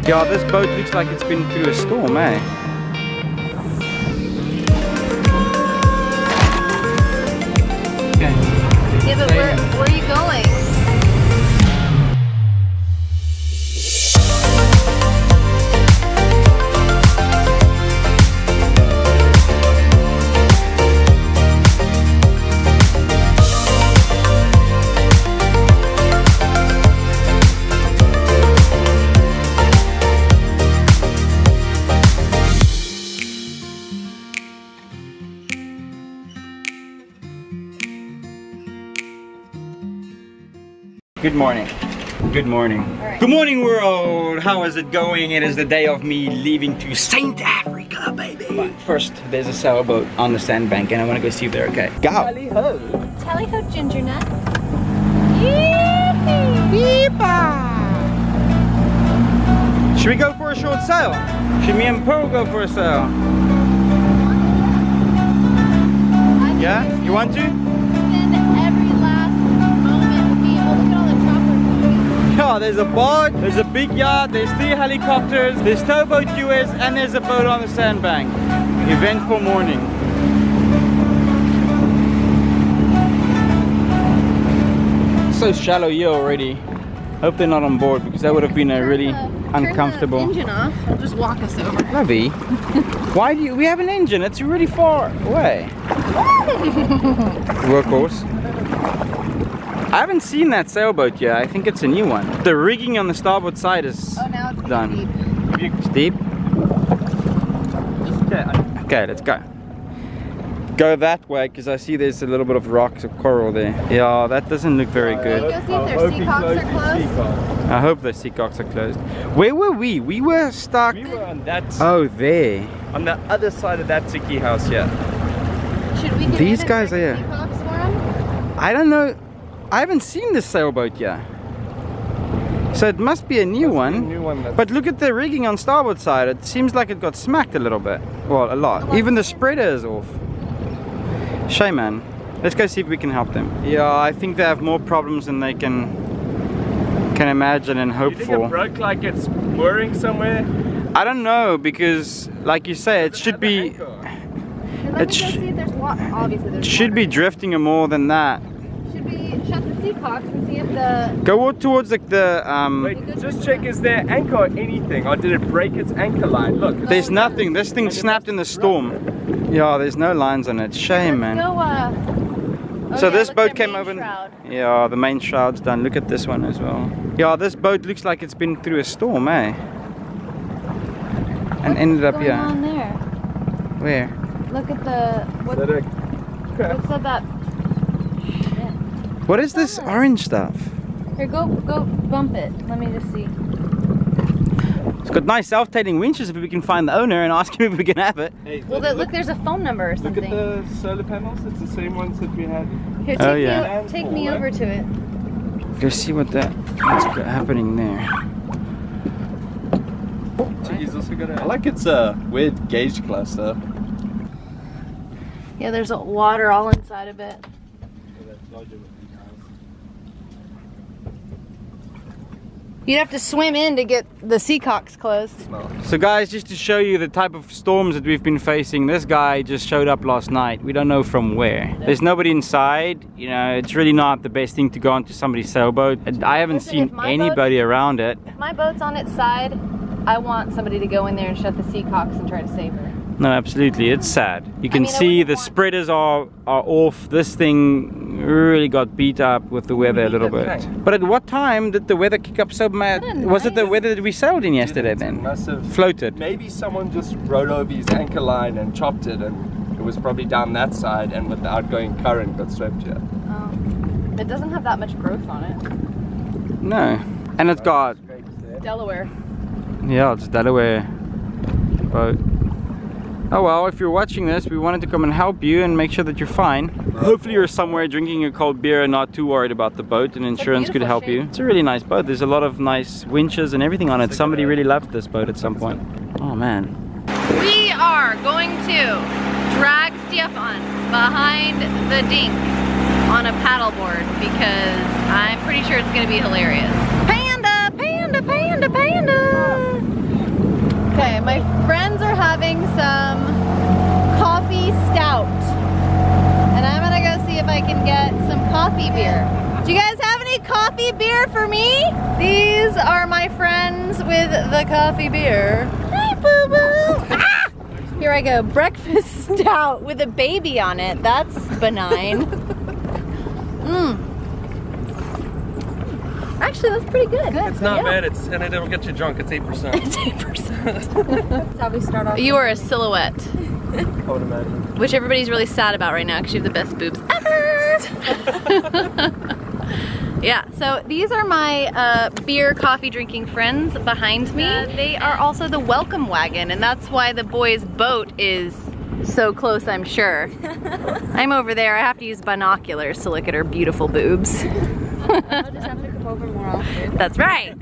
Yeah, this boat looks like it's been through a storm, eh? Okay. Yeah, but where are you going? Good morning. Good morning. Right. Good morning, world. How is it going? It is the day of me leaving to South Africa, baby. But first, there's a sailboat on the sandbank, and I want to go see if they're okay. Go. Tally ho, ginger nut. Should we go for a short sail? Should me and Pearl go for a sail? Yeah? You want to? Yeah, there's a boat, there's a big yacht, there's 3 helicopters, there's towboat US, and there's a boat on the sandbank. Eventful morning. It's so shallow here already. Hope they're not on board because that would have been a really uncomfortable. Turn the engine off. I'll just walk us over. Ravi, why do we have an engine? It's really far away. Workhorse. I haven't seen that sailboat yet. I think it's a new one. The rigging on the starboard side is now it's done. deep. It's deep? Okay, let's go. Go that way because I see there's a little bit of rocks or coral there. Yeah, that doesn't look very good. Go see if their seacocks are closed. I hope the seacocks are closed. Where were we? We were stuck. We were on that. Oh, there. On the other side of that tiki house here. Should we get These in and guys check are the here. seacocks for 'em? I don't know. I haven't seen this sailboat yet. So it must be a new one. But look at the rigging on starboard side. It seems like it got smacked a little bit. Well, a lot. Even the spreader is off. Shame, man. Let's go see if we can help them. Yeah, I think they have more problems than they can imagine and hope You think for. it broke like it's mooring somewhere? I don't know because, like you say, it should be. Let me go see if there's water. Obviously, there's Should be water. drifting more than that. Should we shut the seacocks and see if the... Go towards like the Wait, just check, is there anchor or anything? Or did it break its anchor line? Look. There's nothing. This thing snapped in the storm. Yeah, there's no lines on it. Shame, man. Let's go, oh So yeah, this look, boat their came main over. shroud. Yeah, the main shroud's done. Look at this one as well. Yeah, this boat looks like it's been through a storm, eh? And ended up What's here. going on there? Where? Look at the... What's up that... What is this orange stuff? Here, go bump it. Let me just see. It's got nice self-tailing winches if we can find the owner and ask him if we can have it. Hey, Well, look, there's a phone number or look something. at the solar panels. It's the same ones that we had. Here, Oh, yeah. take me over to it. Go see what's happening there. He's also got a... I like its weird gauge cluster. Yeah, there's water all inside of it. You'd have to swim in to get the seacocks closed. So guys, just to show you the type of storms that we've been facing, this guy just showed up last night. We don't know from where. There's nobody inside. You know, it's really not the best thing to go onto somebody's sailboat. And I haven't Listen, seen if my anybody around it. If my boat's on its side, I want somebody to go in there and shut the seacocks and try to save her. No, absolutely, it's sad. You can mean, I see wouldn't the want- spreaders are off. This thing really got beat up with the weather a little bit. But at what time did the weather kick up so mad? What a Was it the nice- weather that we sailed in yesterday then? Massive. Floated. Maybe someone just rode over his anchor line and chopped it, and it was probably down that side, and with the outgoing current got swept here. It doesn't have that much growth on it. No. And it's got, Delaware. yeah, it's Delaware boat. Oh well, if you're watching this, we wanted to come and help you and make sure that you're fine. Hopefully you're somewhere drinking a cold beer and not too worried about the boat, and insurance could beautiful help you. shape. It's a really nice boat. There's a lot of nice winches and everything on it. Somebody really loved this boat at some point. Oh man. We are going to drag Stefan behind the dink on a paddleboard because I'm pretty sure it's going to be hilarious. Panda, panda, panda, panda! Okay, my friends are having some coffee stout. And I'm gonna go see if I can get some coffee beer. Do you guys have any coffee beer for me? These are my friends with the coffee beer. Hi, boo-boo. Ah! Here I go, breakfast stout with a baby on it. That's benign. Actually, that's pretty good. It's not bad, and it'll get you drunk. It's 8%. It's 8%. That's how we start off. You are a silhouette. I would imagine. Which everybody's really sad about right now because you have the best boobs ever. Yeah, so these are my beer coffee drinking friends behind me. They are also the welcome wagon, and that's why the boys' boat is so close, I'm sure. I'm over there. I have to use binoculars to look at her beautiful boobs. I'll just have to come over more often. That's right.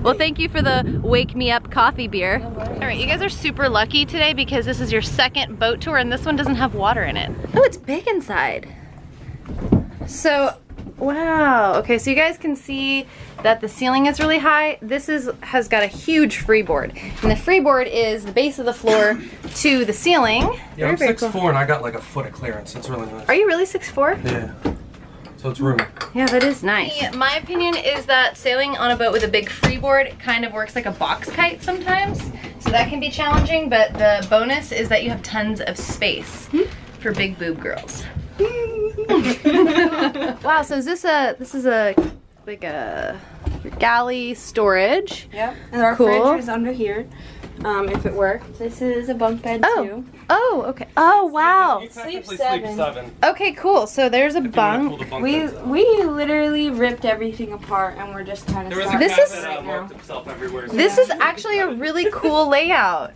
Well, thank you for the wake me up coffee beer. All right, you guys are super lucky today because this is your second boat tour and this one doesn't have water in it. Oh, it's big inside. So, wow. Okay, so you guys can see that the ceiling is really high. This has got a huge freeboard. And the freeboard is the base of the floor to the ceiling. Yeah, I'm 6'4" and I got like a foot of clearance. It's really nice. Are you really 6'4"? Yeah. So it's roomy. Yeah, that is nice. My opinion is that sailing on a boat with a big freeboard kind of works like a box kite sometimes. So that can be challenging, but the bonus is that you have tons of space for big boob girls. Wow, so is this is a galley storage? Yep. And our fridge is under here. If it worked. This is a bunk bed too. Oh, okay. Oh, wow. You technically Sleep sleep 7. Okay, cool. So there's a bunk. We literally ripped everything apart and we're just kind of This is everywhere. This is actually a really cool layout.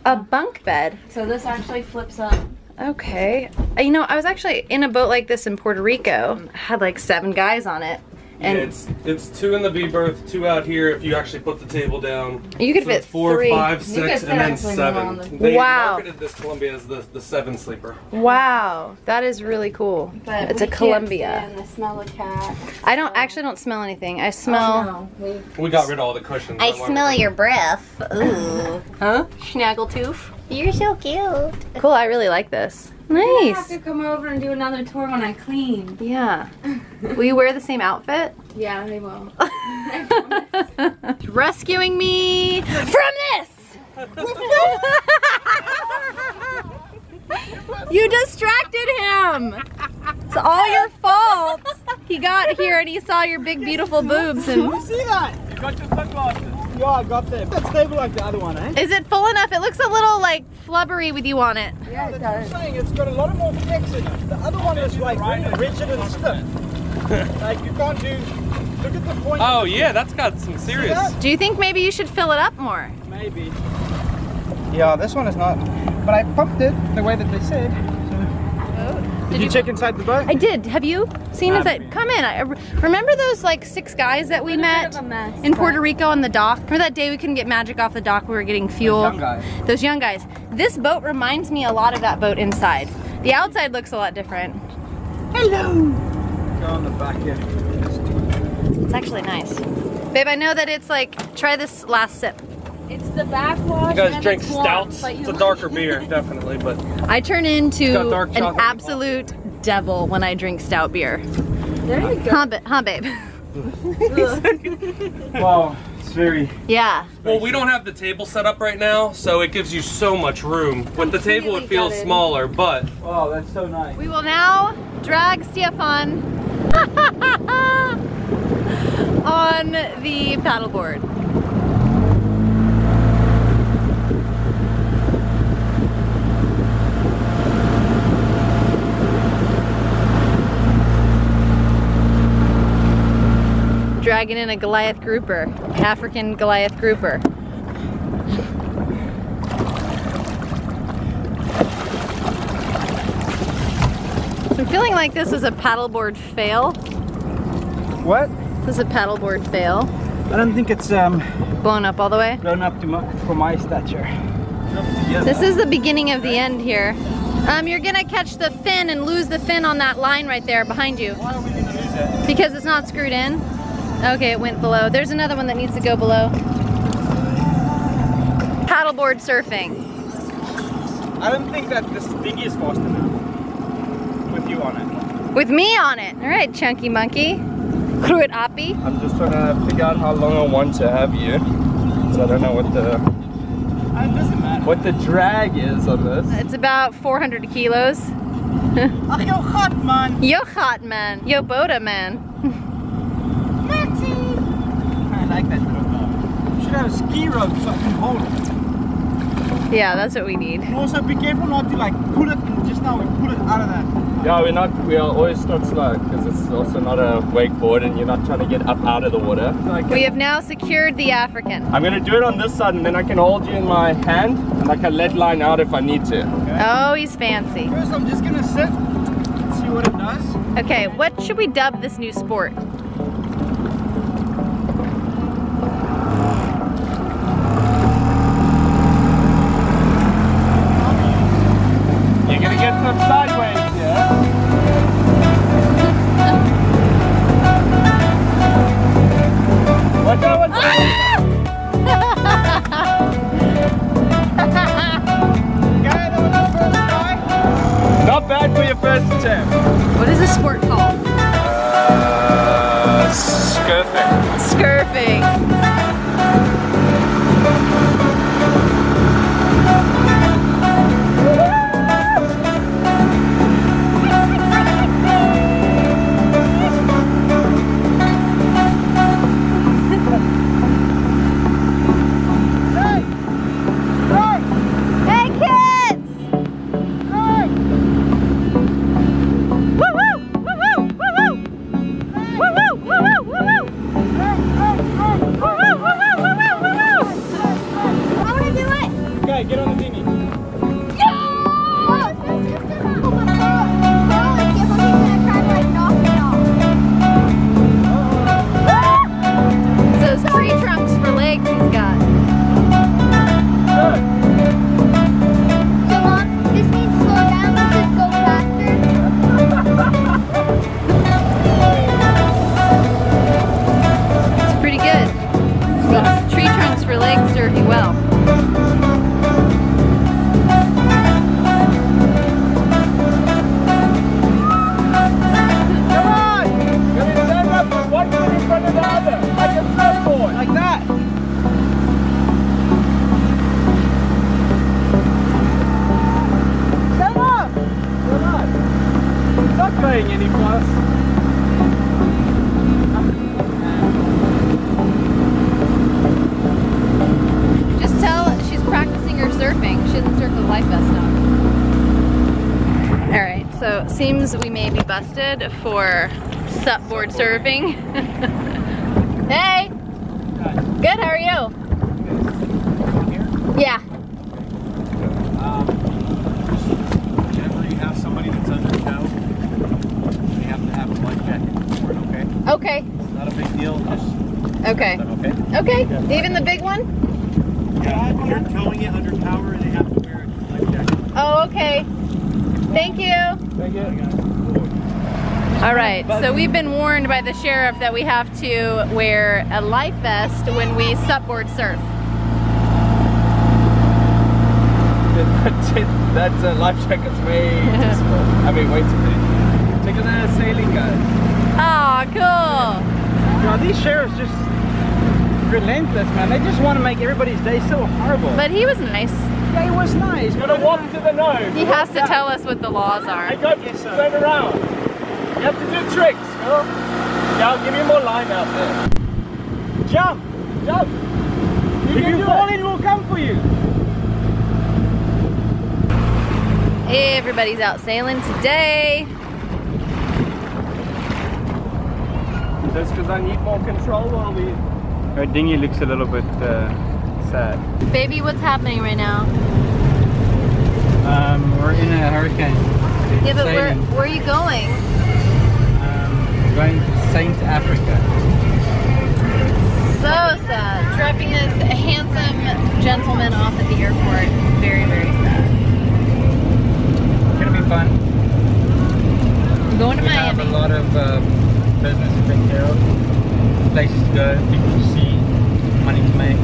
A bunk bed. So this actually flips up. Okay. You know, I was actually in a boat like this in Puerto Rico. It had like 7 guys on it. And yeah, it's 2 in the B berth, 2 out here if you actually put the table down. You could so fit 4, 3. 5, 6, and then 7. They marketed this Columbia as the 7 sleeper. Wow, that is really cool. But it's a Columbia. And the smell of cat. I actually don't smell anything. I smell. We got rid of all the cushions. I smell your breath. Ooh. Huh? Snaggletooth. You're so cute. Cool. I really like this. I Nice. have to come over and do another tour when I clean. Yeah. Will you wear the same outfit? Yeah, I will. Rescuing me from this! You distracted him! It's all your fault! He got here and he saw your big beautiful boobs and... You see that? You got your sunglasses. Yeah, I got them. It's stable like the other one, eh? Is it full enough? It looks a little like flubbery with you on it. Yeah, it does. I'm saying it's got a lot more flex in it. The other one is like really rigid and stiff. Like you can't do. Look at the point. Oh yeah, that's got some serious. Do you think maybe you should fill it up more? Maybe. Yeah, this one is not. But I pumped it the way that they said. Did you check inside the boat? I did. Have you seen it? Come in. Remember those like 6 guys that we met in Puerto Rico on the dock? Remember that day we couldn't get magic off the dock? We were getting fuel. Those young guys. Those young guys. This boat reminds me a lot of that boat inside. The outside looks a lot different. Hello. Go on the back here. It's actually nice. Babe, I know that it's like, try this last sip. It's the backwash. You guys and drink it's warm, stouts. but you It's a darker beer, definitely, but I turn into got dark an chocolate absolute devil when I drink stout beer. There you go. Huh, babe? Wow, it's very. Yeah. well, we don't have the table set up right now, so it gives you so much room. With the table, it feels gutted. smaller, but Wow, that's so nice. We will now drag Stefan on the paddleboard. Dragging in a Goliath grouper, African Goliath grouper. I'm feeling like this is a paddleboard fail. What? This is a paddleboard fail. I don't think it's Blown up all the way. blown up for my stature. This is the beginning of the end here. You're gonna catch the fin and lose the fin on that line right there behind you. Why are we gonna lose it? Because it's not screwed in. Okay, it went below. There's another one that needs to go below. Paddleboard surfing. I don't think that this dinghy is fast enough with you on it. With me on it. All right, chunky monkey. Kruit Api. I'm just trying to figure out how long I want to have you. So I don't know what the... It doesn't matter. What the drag is on this. It's about 400 kilos. Ach, yo hot man. Yo hot man. Yo Boda man. Maxie! I like that little dog. Should have a ski rope so I can hold it. Yeah, that's what we need. And also be careful not to like pull it, and just now we pull it out of that. Yeah, we are always not slow because it's also not a wakeboard and you're not trying to get up out of the water. We have now secured the African. I'm gonna do it on this side and then I can hold you in my hand and I can let line out if I need to. Okay. Oh, he's fancy. First I'm just gonna sit and see what it does. Okay, what should we dub this new sport? You're gonna get some sideways here. Watch out, watch out! Not bad for your first attempt. What is this sport called? Scurfing. Scurfing. Get on the dinghy. Those tree trunks for legs he's got. So Mom, this means slow down, let's just go faster. It's pretty good. Those tree trunks for legs serve you well. Like that. Stand up. You're not. It's not going any plus. Just tell she's practicing her surfing. She doesn't surf with life vest on. Alright, so seems we may be busted for supboard surfing. Hey! Good, how are you? Yeah. Whenever you have somebody that's under tow, they have to have a life jacket for it, okay? Okay. It's not a big deal, just Okay. okay? Okay. Even the big one? Yeah, if you're towing it under power, they have to wear a life jacket. Oh, okay. Thank you. Thank you. All right, so we've been warned by the sheriff that we have to wear a life vest when we supboard surf. That's life jacket's way too small. I mean, way too big. Check out that sailing guy. Oh, cool. Yeah, these sheriffs just relentless, man. They just want to make everybody's day so horrible. But he was nice. Yeah, he was nice. You gotta walk to the nose. He has to tell us what the laws are. I got you, turn around. You have to do tricks, Phil. Yeah, I'll give you more line out there. Jump! Jump! If you fall in, we'll come for you. Everybody's out sailing today. Just because I need more control while we... Our dinghy looks a little bit sad. Baby, what's happening right now? We're in a hurricane. Yeah, but Sailing. where are you going? Going to South Africa. So sad. Dropping this handsome gentleman off at the airport. Very, very sad. It's gonna be fun. I'm going to We have a Miami. lot of business to take care of, places to go, people to see, money to make.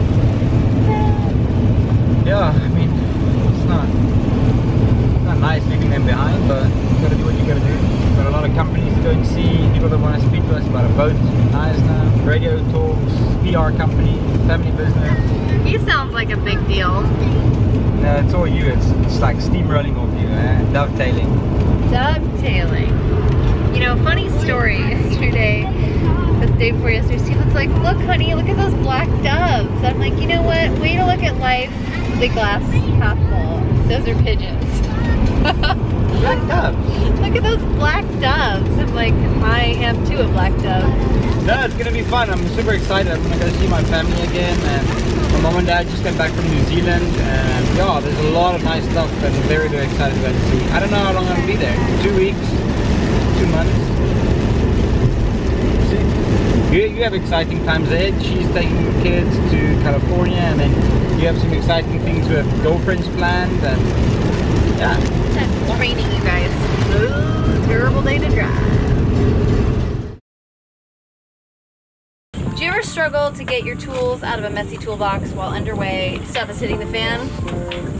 Yeah, I mean, it's not nice leaving them behind, but you gotta do what you gotta do. Got a lot of companies to go and see, people that want to speak to us about a boat, nice now, radio talks, PR company, family business. He sounds like a big deal. No, it's all you. It's like steamrolling off you, dovetailing. Dovetailing. You know, funny story. Yesterday, the day before yesterday, Steven's like, look honey, look at those black doves. I'm like, you know what? Way to look at life, the glass half full. Those are pigeons. Black doves. Look at those black doves. I'm like, I am too a black dove. No, it's gonna be fun. I'm super excited. I'm gonna go see my family again, and my mom and dad just came back from New Zealand, and yeah, there's a lot of nice stuff that I'm very, very excited to go and see. I don't know how long I'm gonna be there. 2 weeks, 2 months. See, you have exciting times ahead. She's taking the kids to California, and then you have some exciting things with girlfriends planned, and yeah. It's raining, you guys. Ooh, terrible day to drive. Do you ever struggle to get your tools out of a messy toolbox while underway? Stuff is hitting the fan,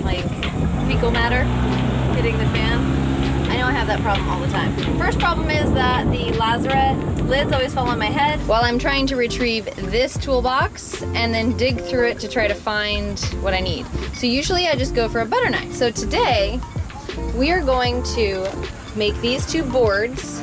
like fecal matter hitting the fan. I know I have that problem all the time. First problem is that the lazarette lids always fall on my head while I'm trying to retrieve this toolbox and then dig through it to try to find what I need. So usually I just go for a butter knife. So today we are going to make these 2 boards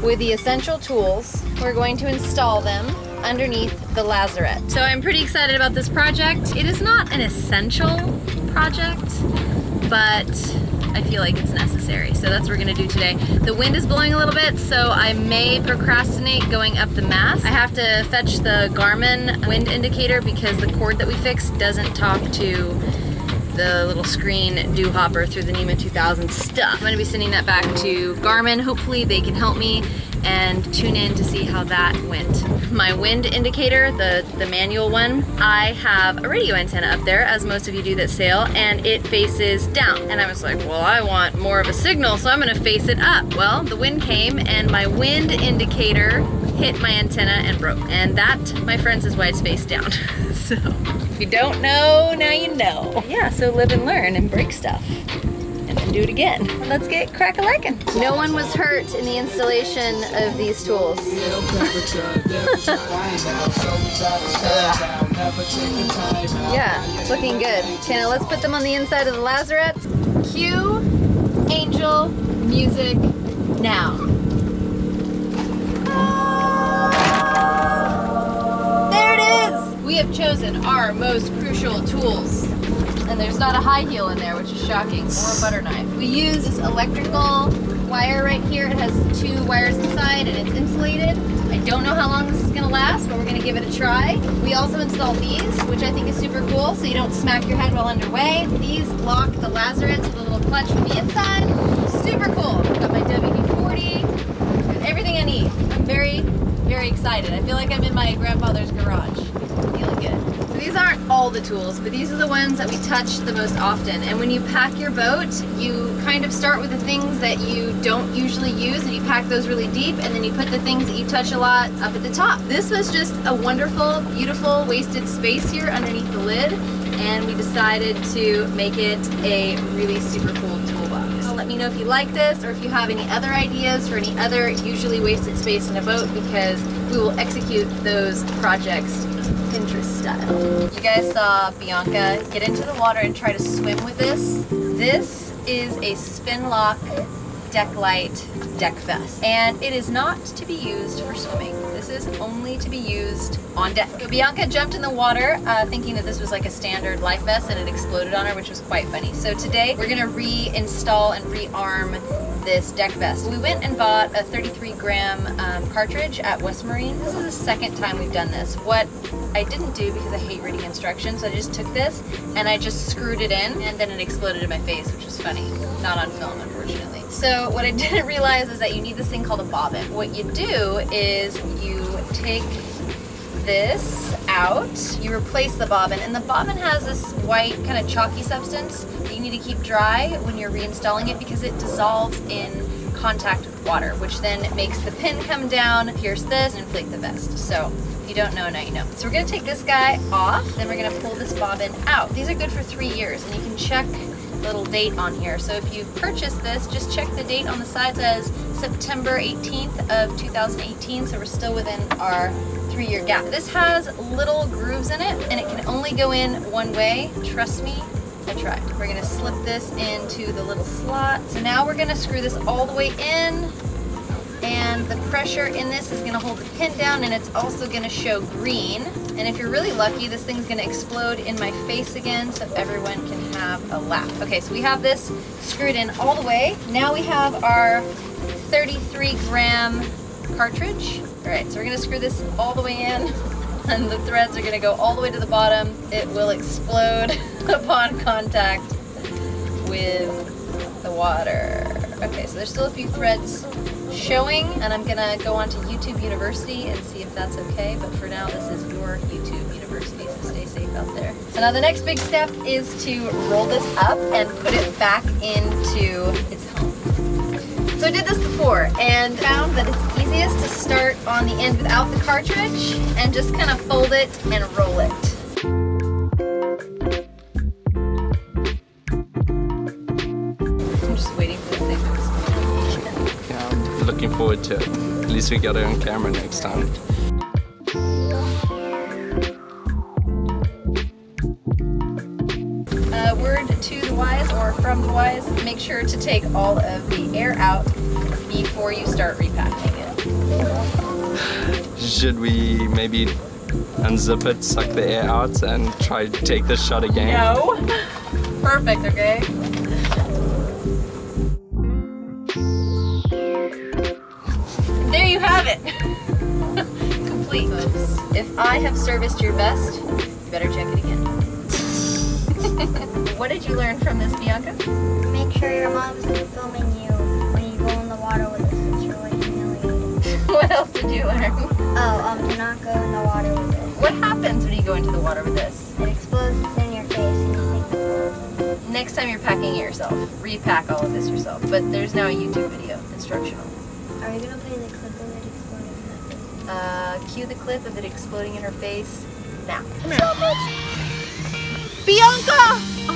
with the essential tools. We're going to install them underneath the lazarette. So I'm pretty excited about this project. It is not an essential project, but I feel like it's necessary. So that's what we're gonna do today. The wind is blowing a little bit, so I may procrastinate going up the mast. I have to fetch the Garmin wind indicator because the cord that we fixed doesn't talk to the little screen dew hopper through the NEMA 2000 stuff. I'm gonna be sending that back to Garmin. Hopefully they can help me and tune in to see how that went. My wind indicator, the manual one, I have a radio antenna up there, as most of you do that sail, and it faces down. And I was like, well, I want more of a signal, so I'm gonna face it up. Well, the wind came and my wind indicator hit my antenna and broke. And that, my friends, is why it's face down. So, if you don't know, now you know. Yeah, so live and learn and break stuff. And then do it again. Let's get crack-a-lackin'. No one was hurt in the installation of these tools. Yeah, it's looking good. Okay, now let's put them on the inside of the lazarettes. Cue angel music now. We have chosen our most crucial tools. And there's not a high heel in there, which is shocking, or a butter knife. We use this electrical wire right here. It has 2 wires inside and it's insulated. I don't know how long this is gonna last, but we're gonna give it a try. We also installed these, which I think is super cool, so you don't smack your head while underway. These lock the lazarettes with a little clutch from the inside. Super cool. I've got my WD-40, got everything I need. I'm very, very excited. I feel like I'm in my grandfather's garage. Feeling good. So these aren't all the tools, but these are the ones that we touch the most often. And when you pack your boat, you kind of start with the things that you don't usually use, and you pack those really deep, and then you put the things that you touch a lot up at the top. This was just a wonderful, beautiful, wasted space here underneath the lid, and we decided to make it a really super cool toolbox. Let me know if you like this, or if you have any other ideas for any other usually wasted space in a boat, because we will execute those projects Pinterest style. You guys saw Bianca get into the water and try to swim with this. This is a Spinlock deck light deck vest, and it is not to be used for swimming. This is only to be used on deck. So Bianca jumped in the water thinking that this was like a standard life vest, and it exploded on her, which was quite funny. So today we're gonna reinstall and rearm this deck vest. We went and bought a 33-gram cartridge at West Marine. This is the second time we've done this. What I didn't do, because I hate reading instructions, so I just took this and I just screwed it in, and then it exploded in my face, which was funny. Not on film, unfortunately. So what I didn't realize is that you need this thing called a bobbin. What you do is you take this out, you replace the bobbin, and the bobbin has this white kind of chalky substance that you need to keep dry when you're reinstalling it, because it dissolves in contact with water, which then makes the pin come down, pierce this, and inflate the vest. So if you don't know, now you know. So we're gonna take this guy off, then we're gonna pull this bobbin out. These are good for 3 years, and you can check the little date on here. So if you've purchased this, just check the date on the side. It says September 18th of 2018, so we're still within our 3-year gap. This has little grooves in it, and it can only go in one way. Trust me, I tried. We're gonna slip this into the little slot. So now we're gonna screw this all the way in, and the pressure in this is gonna hold the pin down, and it's also gonna show green. And if you're really lucky, this thing's gonna explode in my face again, so everyone can have a laugh. Okay, so we have this screwed in all the way. Now we have our 33-gram cartridge. All right, so we're gonna screw this all the way in, and the threads are gonna go all the way to the bottom. It will explode upon contact with the water. Okay, so there's still a few threads showing, and I'm gonna go on to YouTube University and see if that's okay, but for now this is your YouTube University, so stay safe out there. So now the next big step is to roll this up and put it back into its home. So I did this before and found that it's easiest to start on the end without the cartridge and just kind of fold it and roll it. I'm just waiting for this thing to explode. Yeah, I'm looking forward to it. At least we got it on camera next time. Word to the wise, or from the wise, make sure to take all of the air out before you start repacking it. Should we maybe unzip it, suck the air out, and try to take this shot again? No. Perfect, okay? There you have it. Complete, folks. If I have serviced your vest, you better check it again. What did you learn from this, Bianca? Make sure your mom's filming you when you go in the water with us. It's really humiliating. What else did you learn? Oh, do not go in the water with this. What happens when you go into the water with this? It explodes in your face and you think it's frozen. Next time you're packing it yourself, repack all of this yourself. But there's now a YouTube video, instructional. Are you gonna play the clip of it exploding in her face? Cue the clip of it exploding in her face now. Come here. Bianca! Oh